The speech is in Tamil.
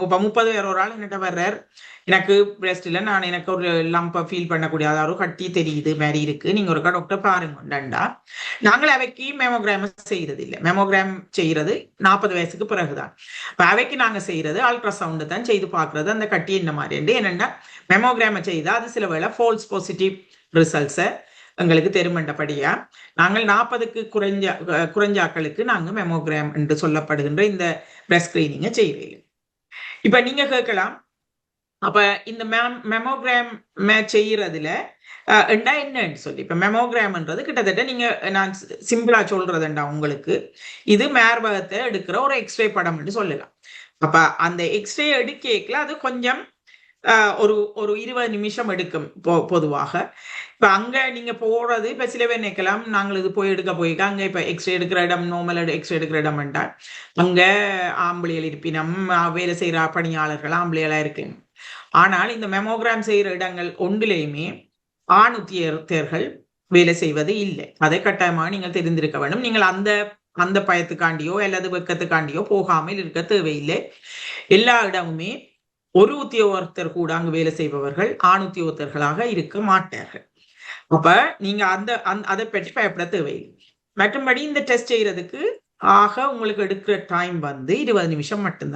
இப்ப 30 பேர் ஒரு ஆள் என்கிட்ட வர்றார், எனக்கு பிரஸ்ட்ல நான் எனக்கு ஒரு லம்ப ஃபீல் பண்ணக்கூடிய அதாவது கட்டி தெரியுது மாதிரி இருக்கு, நீங்க ஒரு டாக்டர் பாருங்கண்டா. நாங்கள் அவைக்கு மெமோகிராம் செய்யறது இல்லை. மெமோகிராம் செய்யறது 40 வயசுக்கு பிறகுதான். இப்ப அவைக்கு நாங்க செய்யறது அல்ட்ராசவுண்ட் தான் செய்து பார்க்கறது அந்த கட்டி என்ன மாதிரி. என்னன்னா மெமோகிராம செய்தா அது சில வேளை ஃபால்ஸ் பாசிட்டிவ் ரிசல்ட்ஸை எங்களுக்கு தெருமண்டபடியா நாங்கள் 40க்கு குறைஞ்சாக்களுக்கு நாங்க மெமோகிராம் என்று சொல்லப்படுகின்ற இந்த பிரஸ்ட் ஸ்கிரீனிங்கை செய்கிறீங்க. இப்ப நீங்க கேட்கலாம், அப்ப இந்த மெமோகிராம் செய்யறதுல என்னன்னு சொல்லி. இப்ப மெமோகிராம்ன்றது கிட்டத்தட்ட நீங்க நான் சிம்பிளா சொல்றதுண்டா உங்களுக்கு, இது மார்பகத்தை எடுக்கிற ஒரு எக்ஸ்ரே படம் என்று சொல்லலாம். அப்ப அந்த எக்ஸ்ரே எடுக்கல அது கொஞ்சம் ஒரு 20 நிமிஷம் எடுக்கும் பொதுவாக. இப்ப அங்க நீங்க போறது இப்ப சில பேர் நினைக்கலாம், நாங்கள் இது போய் எடுக்க போயிருக்கோம் அங்க இப்ப எக்ஸ்ரே எடுக்கிற இடம் நார்மல் எக்ஸ்ரே எடுக்கிற இடம் என்றால் அங்க ஆம்பளைகள் இருப்பினம் வேலை செய்யற பணியாளர்கள் ஆம்பளைகளா இருக்கு. ஆனால் இந்த மெமோகிராம் செய்யற இடங்கள் ஒன்றிலேயுமே ஆண் உத்தியோகத்தர்கள் வேலை செய்வது இல்லை. அதை கட்டாயமாக நீங்கள் தெரிந்திருக்க வேண்டும். நீங்கள் அந்த பயத்துக்காண்டியோ அல்லது வெக்கத்துக்காண்டியோ போகாமல் இருக்க தேவையில்லை. எல்லா இடமுமே ஒரு உத்தியோகத்தர் கூட அங்கு வேலை செய்பவர்கள் ஆண் உத்தியோகத்தர்களாக இருக்க மாட்டார்கள். அப்ப நீங்க அதை பற்றி பயப்பட தேவையில்லை. மற்றும்படி இந்த டெஸ்ட் செய்யறதுக்கு ஆக உங்களுக்கு எடுக்கிற டைம் 20 நிமிஷம் மட்டும்தான்.